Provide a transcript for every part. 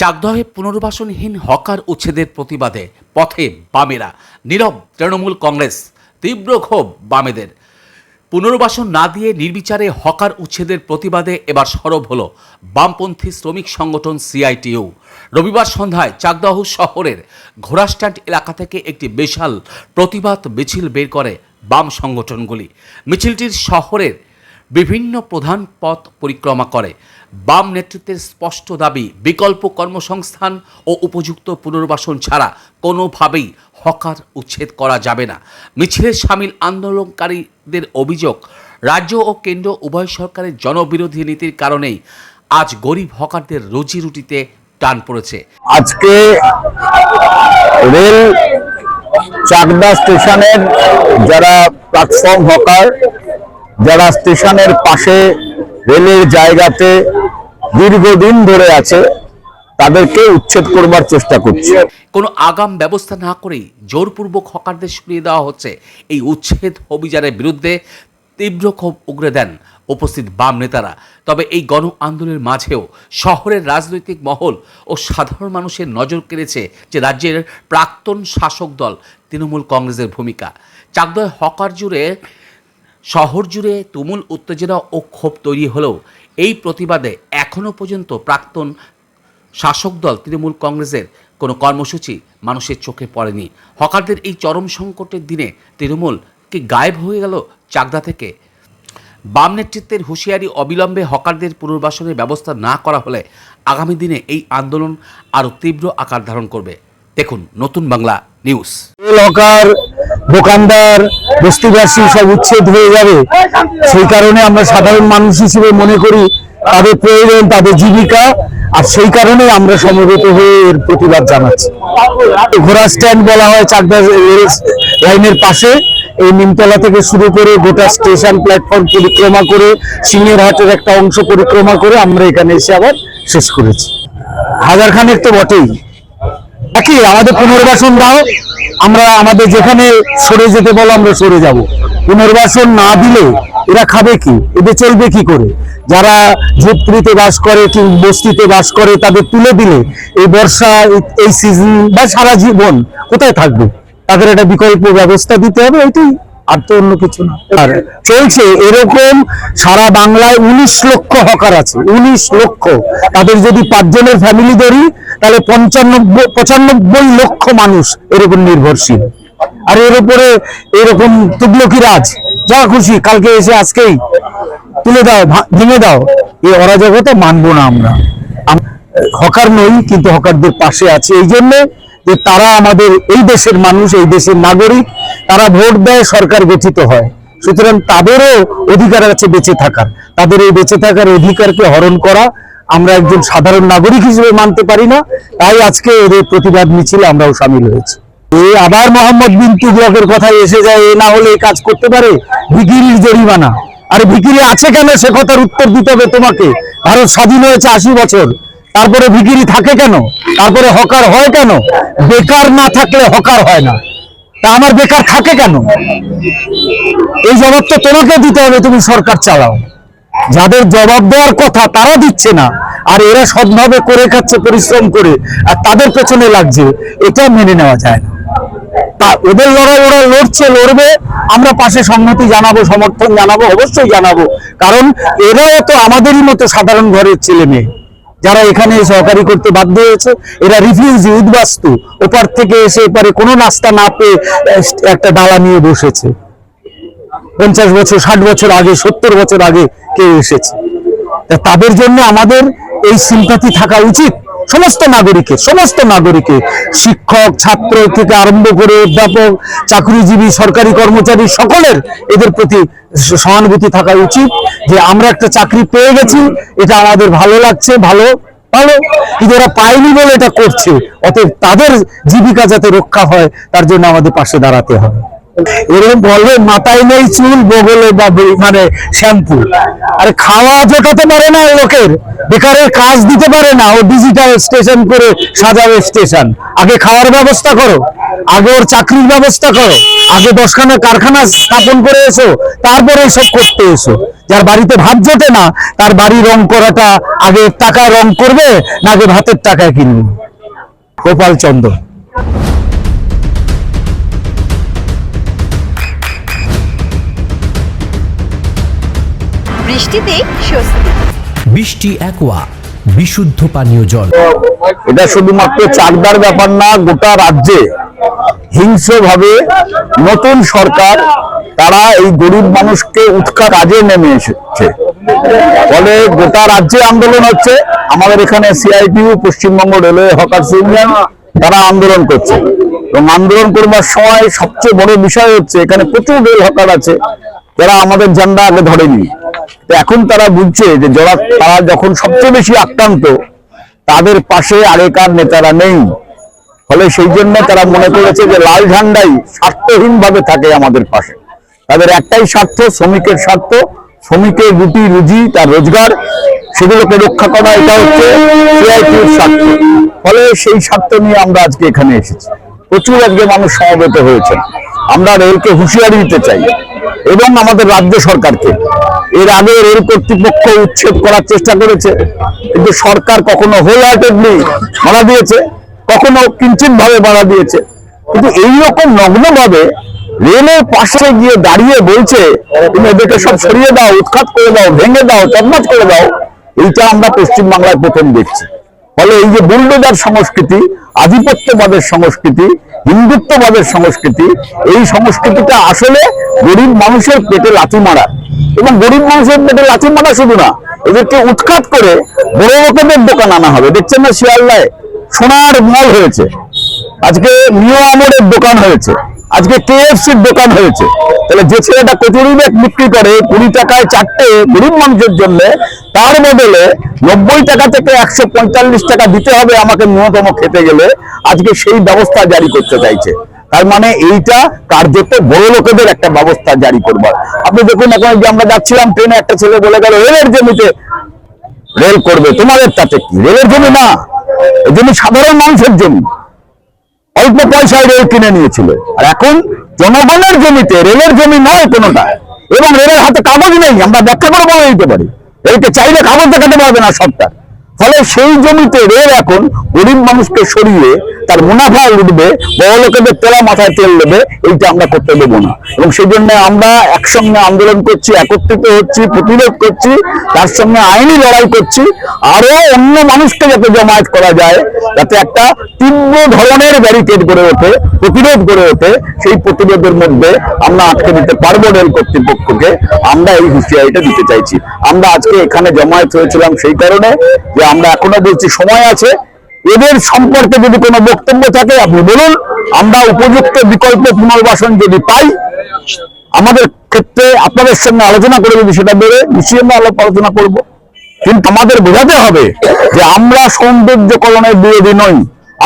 চাকদহে পুনর্বাসনহীন hawker উচ্ছেদের প্রতিবাদে পথে বামেরা, নীরব তৃণমূল কংগ্রেস, তীব্র ক্ষোভ বামেদের। পুনর্বাসন না দিয়ে নির্বিচারে হকার উচ্ছেদের প্রতিবাদে এবার সরব হল বামপন্থী শ্রমিক সংগঠন সিআইটিইউ। রবিবার সন্ধ্যায় চাকদহ শহরের ঘোড়াস্ট্যান্ড এলাকা থেকে একটি বিশাল প্রতিবাদ মিছিল বের করে বাম সংগঠনগুলি। মিছিলটির শহরের বিভিন্ন প্রধান পথ পরিক্রমা করে। বাম নেতৃত্বের স্পষ্ট দাবি, বিকল্প কর্মসংস্থান ও উপযুক্ত পুনর্বাসন ছাড়া কোনোভাবেই হকার উচ্ছেদ করা যাবে না। মিছিলে সামিল আন্দোলনকারীদের অভিযোগ, রাজ্য ও কেন্দ্র উভয় সরকারের জনবিরোধী নীতির কারণেই আজ গরিব হকারদের রুজি রুটিতে টান পড়েছে। আজকে রেল চাকদা স্টেশনের যারা প্ল্যাটফর্ম হকার, যারা স্টেশনের পাশে রেলের জায়গাতে দীর্ঘদিন ধরে আছে, তাদেরকে উচ্ছেদ করবার চেষ্টা করছে। কোনো আগাম ব্যবস্থা না করেই জোরপূর্বক হকারদের সরিয়ে দেওয়া হচ্ছে। এই উচ্ছেদ অভিযানের বিরুদ্ধে তীব্র ক্ষোভ উগরে দেন উপস্থিত বাম নেতারা। তবে এই গণ আন্দোলনের মাঝেও শহরের রাজনৈতিক মহল ও সাধারণ মানুষের নজর কেড়েছে যে রাজ্যের প্রাক্তন শাসক দল তৃণমূল কংগ্রেসের ভূমিকা। চাকদহ হকার জুড়ে শহর জুড়ে তুমুল উত্তেজনা ও ক্ষোভ তৈরি হলেও এই প্রতিবাদে এখনও পর্যন্ত প্রাক্তন শাসক দল তৃণমূল কংগ্রেসের কোনো কর্মসূচি মানুষের চোখে পড়েনি। হকারদের এই চরম সংকটের দিনে তৃণমূল কি গায়েব হয়ে গেল চাকদা থেকে? বাম নেতৃত্বের হুঁশিয়ারি, অবিলম্বে হকারদের পুনর্বাসনের ব্যবস্থা না করা হলে আগামী দিনে এই আন্দোলন আরও তীব্র আকার ধারণ করবে। দেখুন নতুন বাংলা নিউজ। হকার, দোকানদার, বস্তিবাসী সব উচ্ছেদ হয়ে যাবে, সেই কারণে আমরা সাধারণ মানুষ হিসেবে মনে করি তাদের প্রয়োজন, তাদের জীবিকা, আর সেই কারণে আমরা সমবেত হয়ে এর প্রতিবাদ জানাচ্ছি। ঘোড়া স্ট্যান্ড বলা হয় চাকদা রেল লাইনের পাশে। এই নিমতলা থেকে শুরু করে গোটা স্টেশন প্ল্যাটফর্ম পরিক্রমা করে সিংহেরহাটের একটা অংশ পরিক্রমা করে আমরা এখানে এসে আবার শেষ করেছি। হাজারখানেক তো বটেই। একই আমাদের পুনর্বাসন দাও, আমরা আমাদের যেখানে সরে যেতে বলো আমরা সরে যাব। পুনর্বাসন না দিলে এরা খাবে কি, এদের চলবে কি করে? যারা ঝুপড়িতে বাস করে কি বস্তিতে বাস করে, তাদের তুলে দিলে এই বর্ষা, এই সিজন বা সারা জীবন কোথায় থাকবে? তাদের একটা বিকল্প ব্যবস্থা দিতে হবে, এটাই, আর তো অন্য কিছু না। আর চলছে এরকম সারা বাংলায় 19 লক্ষ হকার আছে, 19 লক্ষ। তাদের যদি 5 জনের ফ্যামিলি ধরি তাহলে 95 লক্ষ মানুষ এর উপর নির্ভরশীল। আর এর উপরে এরকম তুগলকি রাজ, যা খুশি কালকে এসে আজকেই তুলে দাও, ভেঙে দাও, এই অরাজকতা মানবো না আমরা। হকার নই, কিন্তু হকারদের পাশে আছে এই জন্য যে তারা আমাদের এই দেশের মানুষ, এই দেশের নাগরিক, তারা ভোট দেয়, সরকার গঠিত হয়। সুতরাং তাদেরও অধিকার আছে বেঁচে থাকার। তাদের এই বেঁচে থাকার অধিকারকে হরণ করা আমরা একজন সাধারণ নাগরিক হিসেবে মানতে পারি না। তাই আজকে এদের প্রতিবাদ মিছিলে আমরাও সামিল হয়েছি। এই আবার মোহাম্মদ বিন তুগলকের কথায় এসে যায়, এ না হলে এই কাজ করতে পারে, ভিখিরির জরিমানা। আর ভিখিরি আছে কেন সে কথার উত্তর দিতে হবে তোমাকে। ভারত স্বাধীন হয়েছে 80 বছর, তারপরে ভিখিরি থাকে কেন? তারপরে হকার হয় কেন? বেকার না থাকলে হকার হয় না, তা আমার বেকার থাকে কেন? এই জবাব তো তোমাকে দিতে হবে, তুমি সরকার চালাও। যাদের জবাব দেওয়ার কথা তারা দিচ্ছে না, আর এরা সৎভাবে করে খাচ্ছে পরিশ্রম করে, আর তাদের পেছনে লাগছে, এটা মেনে নেওয়া যায় না। তা ওদের লড়াই ওরা লড়ছে, লড়বে, আমরা পাশে সংহতি জানাবো, সমর্থন জানাবো, অবশ্যই জানাবো। কারণ এরাও তো আমাদেরই মতো সাধারণ ঘরের ছেলে মেয়ে, যারা এখানে সহকারী করতে বাধ্য হয়েছে। এরা রিফিউজি, উদ্বাস্তু, ওপার থেকে এসে এপারে কোনো নাস্তা না পেয়ে একটা ডালা নিয়ে বসেছে। 50 বছর, 60 বছর আগে, 70 বছর আগে কেউ এসেছে। তাদের জন্য আমাদের এই সিম্পাথি থাকা উচিত সমস্ত নাগরিকের, শিক্ষক, ছাত্র থেকে আরম্ভ করে অধ্যাপক, চাকরিজীবী, সরকারি কর্মচারী, সকলের এদের প্রতি সহানুভূতি থাকা উচিত। যে আমরা একটা চাকরি পেয়ে গেছি, এটা আমাদের ভালো লাগছে, ভালো, কিন্তু ওরা পায়নি বলে এটা করছে। অতএব তাদের জীবিকা যাতে রক্ষা হয় তার জন্য আমাদের পাশে দাঁড়াতে হবে। এরকম বলে মাথায় নেই চুল, বগলে বা মানে শ্যাম্পু, আরে খাওয়া জোটাতে পারে না লোকের, বেকারের কাজ দিতে পারে না, ও ডিজিটাল স্টেশন করে সাজাবে স্টেশন। আগে খাওয়ার ব্যবস্থা করো, আগে ওর চাকরির ব্যবস্থা করো, আগে 10খানা কারখানা স্থাপন করে এসো, তারপরে এসব করতে এসো। যার বাড়িতে ভাত জোটে না তার বাড়ি রং করাটা আগে টাকায় রং করবে না আগে ভাতের টাকায় কিনবে? গোপাল চন্দ্র। বৃষ্টিতে স্বস্তি। বৃষ্টি অ্যাকোয়া বিশুদ্ধ পানীয় জল। এটা শুধুমাত্র চাকদার ব্যাপার না, গোটা রাজ্যে হিংস্রভাবে নতুন সরকার তারা এই গরিব মানুষকে উৎখাত কাজে নেমে এসেছে। ফলে গোটা রাজ্যে আন্দোলন হচ্ছে। আমাদের এখানে CITU, Paschimbanga railway hawkers union, তারা আন্দোলন করছে। এবং আন্দোলন করবার সময় সবচেয়ে বড় বিষয় হচ্ছে এখানে প্রচুর রেল হকার আছে যারা আমাদের ঝান্ডা আগে ধরেনি। এখন তারা বুঝছে যে তারা যখন সবচেয়ে বেশি আক্রান্ত, তাদের পাশে আগেকার নেতারা নেই। ফলে সেই জন্য তারা মনে করেছে যে লাল ঝান্ডাই স্বার্থহীন ভাবে থাকে আমাদের পাশে। তাদের একটাই স্বার্থ, শ্রমিকের স্বার্থ, শ্রমিকের রুটি রুজি, তার রোজগার, সেগুলোকে রক্ষা করা, এটা হচ্ছে সিআইটির স্বার্থ। ফলে সেই স্বার্থ নিয়ে আমরা আজকে এখানে এসেছি। প্রচুর আজকে মানুষ সমবেত হয়েছেন। আমরা রেলকে হুঁশিয়ারি দিতে চাই এবং আমাদের রাজ্য সরকারকে। এর আগে রেল কর্তৃপক্ষ উচ্ছেদ করার চেষ্টা করেছে, কিন্তু সরকার কখনো হোল হার্টেডলি বাধা দিয়েছে, কখনো কিঞ্চিত ভাবে বাধা দিয়েছে। কিন্তু এইরকম নগ্ন ভাবে রেলের পাশে গিয়ে দাঁড়িয়ে বলছে তুমি এদেরকে সব সরিয়ে দাও, উৎখাত করে দাও, ভেঙে দাও, তছনছ করে দাও, এইটা আমরা পশ্চিমবাংলায় প্রথম দেখছি। ফলে এই যে বুলডোজার সংস্কৃতি, আধিপত্যবাদের সংস্কৃতি, হিন্দুত্ববাদের সংস্কৃতি, এই সংস্কৃতিটা আসলে গরিব মানুষের পেটে লাথি মারা। এবং গরিব মানুষের পেটে লাথি মারা শুধু না, এদেরকে উৎখাত করে বড় লোকেদের দোকান আনা হবে। দেখছেন না শিয়ালদায় সোনার মল হয়েছে, আজকে নিউ আমরের দোকান হয়েছে, আজকে কেএফসির দোকান হয়েছে। তাহলে যে ছেলেটা কচুরি ব্যাগ বিক্রি করে 20 টাকায় 4টে গরিব মানুষের জন্য, তার বদলে 90 টাকা থেকে 145 টাকা দিতে হবে আমাকে ন্যূনতম খেতে গেলে, আজকে সেই ব্যবস্থা জারি করতে চাইছে। তার মানে এইটা কার্যত বড় লোকেদের একটা ব্যবস্থা জারি করবার। আপনি দেখুন এখন যে আমরা যাচ্ছিলাম ট্রেনে, একটা ছেলে বলে গেল রেলের জমিতে রেল করবে, তোমাদের তাতে কি? রেলের জমি না, এই জমি সাধারণ মানুষের জমি। অল্প পয়সায় রেল কিনে নিয়েছিল, আর এখন জনগণের জমিতে, রেলের জমি নয় কোনোটা, এবং রেলের হাতে কাগজ নেই। আমরা ব্যাখ্যা করে বলে দিতে পারি, রেলকে চাইলে কাগজ দেখাতে পারবে না সরকার। ফলে সেই জমিতে রেল এখন গরিব মানুষকে সরিয়ে তার মুনাফা উঠবে, বড় লোকেদের তেলা মাথায় তেল দেবে, এইটা আমরা করতে দেবো না। এবং সেই জন্য আমরা একসঙ্গে আন্দোলন করছি, একত্রিত হচ্ছি, প্রতিরোধ করছি, তার সঙ্গে আইনি লড়াই করছি। আরো অন্য মানুষকে যাতে জমায়েত করা যায়, যাতে একটা তীব্র ধরনের ব্যারিকেড গড়ে ওঠে, প্রতিরোধ গড়ে ওঠে, সেই প্রতিরোধের মধ্যে আমরা আটকে দিতে পারবো রেল কর্তৃপক্ষকে। আমরা এই হুঁশিয়ারিটা দিতে চাইছি। আমরা আজকে এখানে জমায়েত হয়েছিলাম সেই কারণে যে আমরা এখনো বলছি সময় আছে। এদের সম্পর্কে যদি কোনো বক্তব্য থাকে আপনি বলুন, আমরা উপযুক্ত বিকল্প পুনর্বাসন যদি পাই, আমাদের ক্ষেত্রে আপনাদের সঙ্গে আলোচনা করে যদি সেটা বেড়ে নিশ্চয়ই আমরা আলোচনা করব। কিন্তু আমাদের বোঝাতে হবে যে আমরা সৌন্দর্যকরণের বিরোধী নই,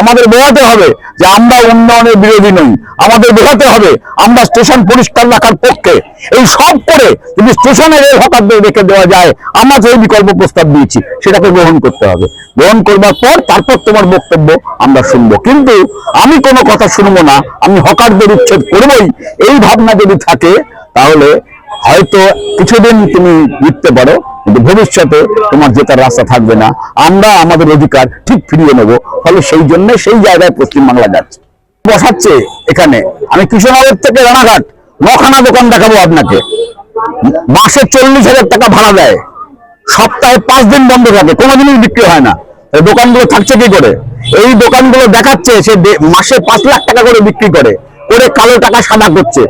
আমাদের বোঝাতে হবে যে আমরা উন্নয়নের বিরোধী নই, আমাদের বোঝাতে হবে আমরা স্টেশন পরিষ্কার রাখার পক্ষে। এই সব করে যদি স্টেশনে রেল হকারদের রেখে দেওয়া যায়, আমরা যে বিকল্প প্রস্তাব দিয়েছি সেটাকে গ্রহণ করতে হবে। গ্রহণ করবার পর তারপর তোমার বক্তব্য আমরা শুনবো। কিন্তু আমি কোনো কথা শুনবো না, আমি হকারদের উচ্ছেদ করবই, এই ভাবনা যদি থাকে তাহলে হয়তো কিছুদিন তুমি জিততে পারো, কিন্তু ভবিষ্যতে তোমার জেতার রাস্তা থাকবে না। আমরা আমাদের অধিকার ঠিক ফিরিয়ে নেব। ফলে সেই জন্য সেই জায়গায় পশ্চিমবাংলা যাচ্ছে, বসাচ্ছে। এখানে আমি কৃষ্ণনগর থেকে রানাঘাট 9খানা দোকান দেখাবো আপনাকে। মাসে 40,000 টাকা ভাড়া দেয়, সপ্তাহে 5 দিন বন্ধ থাকে, কোনো জিনিস বিক্রি হয় না। এই দোকানগুলো থাকছে কি করে? এই দোকানগুলো দেখাচ্ছে সে মাসে 5 লাখ টাকা করে বিক্রি করে কালো টাকা সাদা করছে।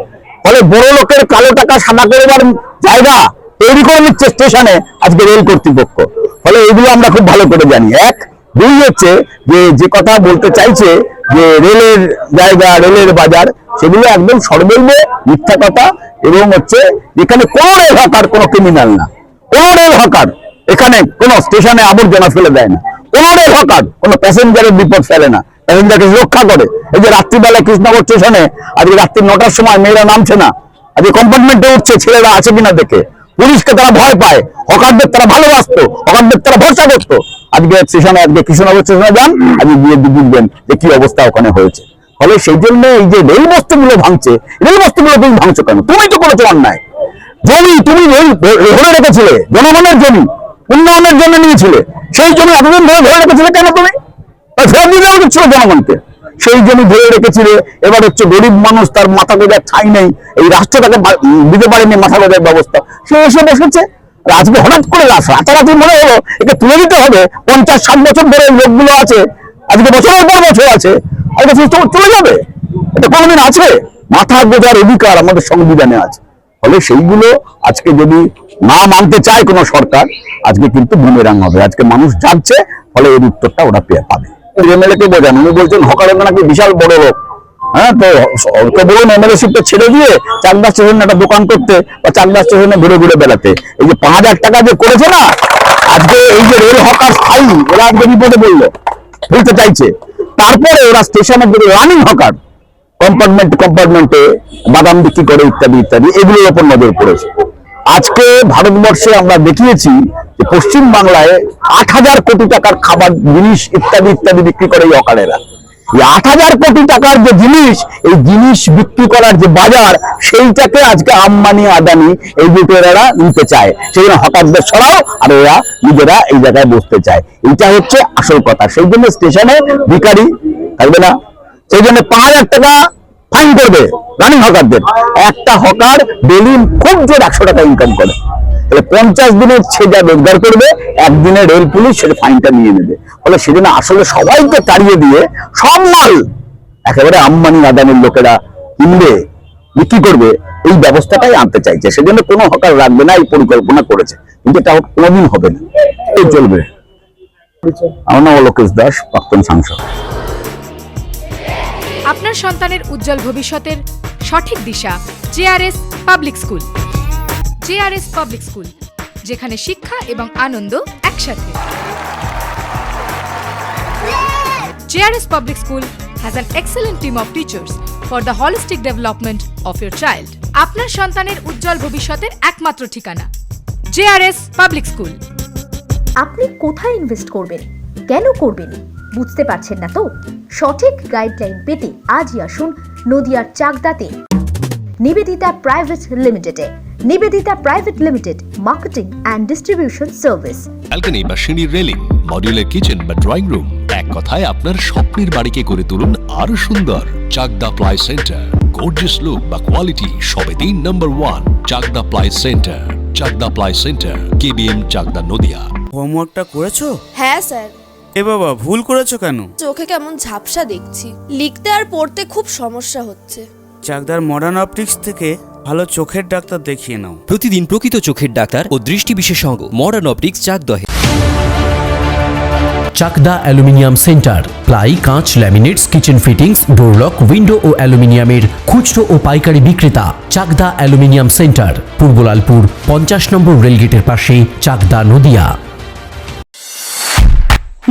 ফলে বড় লোকের কালো টাকা সাদা করবার জায়গা তৈরি করে নিচ্ছে স্টেশনে আজকে রেল কর্তৃপক্ষ। ফলে এগুলো আমরা খুব ভালো করে জানি। 1, 2 হচ্ছে যে কথা বলতে চাইছে যে রেলের জায়গা, রেলের বাজার, সেগুলো একদম সর্বৈব মিথ্যা কথা। এবং হচ্ছে এখানে কোনো রেল হকার কোনো ক্রিমিনাল না, কোনো রেল হকার এখানে কোনো স্টেশনে আবর্জনা ফেলে দেয় না, কোনো রেল হকার কোনো প্যাসেঞ্জারের বিপদ ফেলে না, প্যাসেঞ্জারকে রক্ষা করে। এই যে রাত্রিবেলা কৃষ্ণনগর স্টেশনে আজকে রাত্রি 9টার সময় মেয়েরা নামছে না, আজকে কম্পার্টমেন্টে উঠছে ছেলেরা আছে কিনা দেখে। পুলিশকে তারা ভয় পায়, হকারদের তারা ভালোবাসতো, হকারদের তারা ভরসা করতো। আজকে স্টেশনে, আজকে কৃষ্ণনগর স্টেশনে যান, আজকে গিয়ে বুঝবেন যে কি অবস্থা ওখানে হয়েছে। ফলে সেই জন্য এই যে রেল বস্তুগুলো ভাঙছে, রেল বস্তুগুলো তুমি ভাঙছো কেন? তুমি তো করেছো অন্যায়। জমি তুমি ধরে রেখেছিলে, জনগণের জমি উন্নয়নের জন্য নিয়েছিলে, সেই জমি এতদিন ধরে ধরে রেখেছিলে কেন? তুমি ফেরত দিতে হচ্ছিল জনগণকে, সেই জমি ধরে রেখেছিলে। এবার হচ্ছে গরিব মানুষ, তার মাথা গোজার ঠাঁই নেই, এই রাষ্ট্রটাকে দিতে পারেনি মাথা গোজার ব্যবস্থা, সে এসে বসেছে। আজকে হঠাৎ করে রাতারাতি মনে হলো একে তুলে দিতে হবে। 50-60 বছর ধরে এই লোকগুলো আছে, আজকে বছরের পর বছর আছে, আজকে চলে যাবে? এটা কোনোদিন আছে? মাথা গোজার অধিকার আমাদের সংবিধানে আছে। ফলে সেইগুলো আজকে যদি না মানতে চায় কোনো সরকার, আজকে কিন্তু বুমেরাং হবে। আজকে মানুষ যাচ্ছে, ফলে এর উত্তরটা ওরা পেয়ে পাবে। এমএলএ কে বোঝান, উনি বলছেন হকারের নাকি বিশাল বড় লোক। হ্যাঁ, তো ওকে বলুন এমএলএ শিপটা ছেড়ে দিয়ে চাকদা স্টেশনে একটা দোকান করতে, বা চাকদা স্টেশনে ঘুরে ঘুরে বেড়াতে। এই যে 5000 টাকা যে করেছে না, আজকে এই যে রেল হকার স্থায়ী, ওরা আজকে বিপদে বললো বলতে চাইছে। তারপরে ওরা স্টেশনের দিকে রানিং হকার, কম্পার্টমেন্টে বাদাম বিক্রি করে ইত্যাদি ইত্যাদি, এগুলোর উপর নজর পড়েছে। আজকে ভারতবর্ষে আমরা দেখিয়েছি যে পশ্চিম বাংলায় 8000 কোটি টাকার খাবার জিনিস ইত্যাদি ইত্যাদি বিক্রি করে এই হকারেরা। এই 8000 কোটি টাকার যে জিনিস, এই জিনিস বিক্রি করার যে বাজার, সেইটাকে আজকে আম্বানি আদানি এই দুটোরা নিতে চায়। সেই জন্য হকারদের সরাও, আর এরা নিজেরা এই জায়গায় বসতে চায়। এইটা হচ্ছে আসল কথা। সেই জন্য স্টেশনে ভিখারি থাকবে না, সেই জন্য 5000 টাকা ফাইন করবে রানিং হকারদের। একটা হকার ডেলি খুব জোর 100 টাকা ইনকাম করে, তাহলে 50 দিনের সে যা রোজগার করবে, একদিনে রেল পুলিশ সেটা ফাইনটা নিয়ে নেবে। ফলে সেজন্য আসলে সবাইকে তাড়িয়ে দিয়ে সব মাল একেবারে আম্বানি আদানির লোকেরা কিনবে, বিক্রি করবে, এই ব্যবস্থাটাই আনতে চাইছে। সেজন্য কোনো হকার রাখবে না, এই পরিকল্পনা করেছে, কিন্তু এটা কোনোদিন হবে না, এই চলবে। আমার নাম লোকেশ দাস, প্রাক্তন সাংসদ। আপনার সন্তানের উজ্জ্বল ভবিষ্যতের সঠিক দিশা JRS public school. JRS public school, যেখানে শিক্ষা এবং আনন্দ একসাথে। JRS public school has an excellent team of teachers for the holistic development of your child. আপনার সন্তানের উজ্জ্বল ভবিষ্যতের একমাত্র ঠিকানা জেআরএস পাবলিক স্কুল। আপনি কোথায় ইনভেস্ট করবেন, কেন করবেন, বুঝতে পারছেন না তো? সঠিক গাইডলাইন পেতে আজই আসুন নদিয়ার চাকদাতে নিবেদিতা প্রাইভেট লিমিটেডে। Nivedita private limited, marketing and distribution service. Balcony বা সিঁড়ির রেলিং, মডিউলার কিচেন বা ড্রয়িং রুম, এক কথায় আপনার স্বপ্নের বাড়িকে করে তুলুন আরো সুন্দর। Chakdah ply centre, gorgeous look বা কোয়ালিটি সবে 3 number 1 Chakdah ply centre. Chakdah ply centre, KBM, Chakdah, Nadia. হোমওয়ার্কটা করেছো? হ্যাঁ স্যার। এ বাবা, ভুল করেছো কেন? চোখে কেমন ঝাপসা দেখছি, লিখতে আর পড়তে খুব সমস্যা হচ্ছে। চাকদার মডার্ন অপটিক্স থেকে ভালো চোখের ডাক্তার দেখিয়ে নাও। প্রতিদিন প্রকৃত চোখের ডাক্তার ও দৃষ্টি বিশেষজ্ঞ মডার্ন অপটিক্স চাকদহে। চাকদা অ্যালুমিনিয়াম সেন্টার, প্লাই, কাঁচ, laminates, kitchen fittings, door lock, window ও অ্যালুমিনিয়ামের খুচরো ও পাইকারি বিক্রেতা। Chakdah aluminium centre, Purbalalpur 50 number রেলগেটের পাশে, চাকদা, নদিয়া।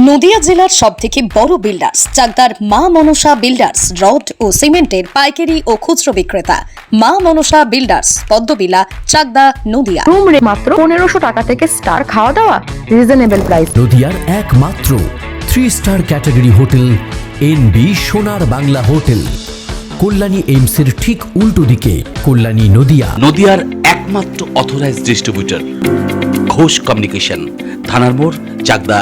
নদিয়া জেলার সবথেকে বড় বিল্ডার্স চাকদার মা মনসা বিল্ডার্স, রড ও সিমেন্টের পাইকারি ও খুচরো বিক্রেতা। মা মনসা বিল্ডার্স, পদ্মবিলা, চাকদা, নদিয়া। রুম রে মাত্র 1500 টাকা থেকে স্টার, খাওয়া দাওয়া রিজনেবল প্রাইস। নদিয়ার একমাত্র 3 স্টার ক্যাটাগরি হোটেল এনবি সোনার বাংলা হোটেল, কল্যাণী এইমসের ঠিক উল্টো দিকে, কল্যাণী, নদিয়া। নদিয়ার একমাত্র অথরাইজড ডিস্ট্রিবিউটর ঘোষ কমিউনিকেশন, থানার মোড়, চাকদা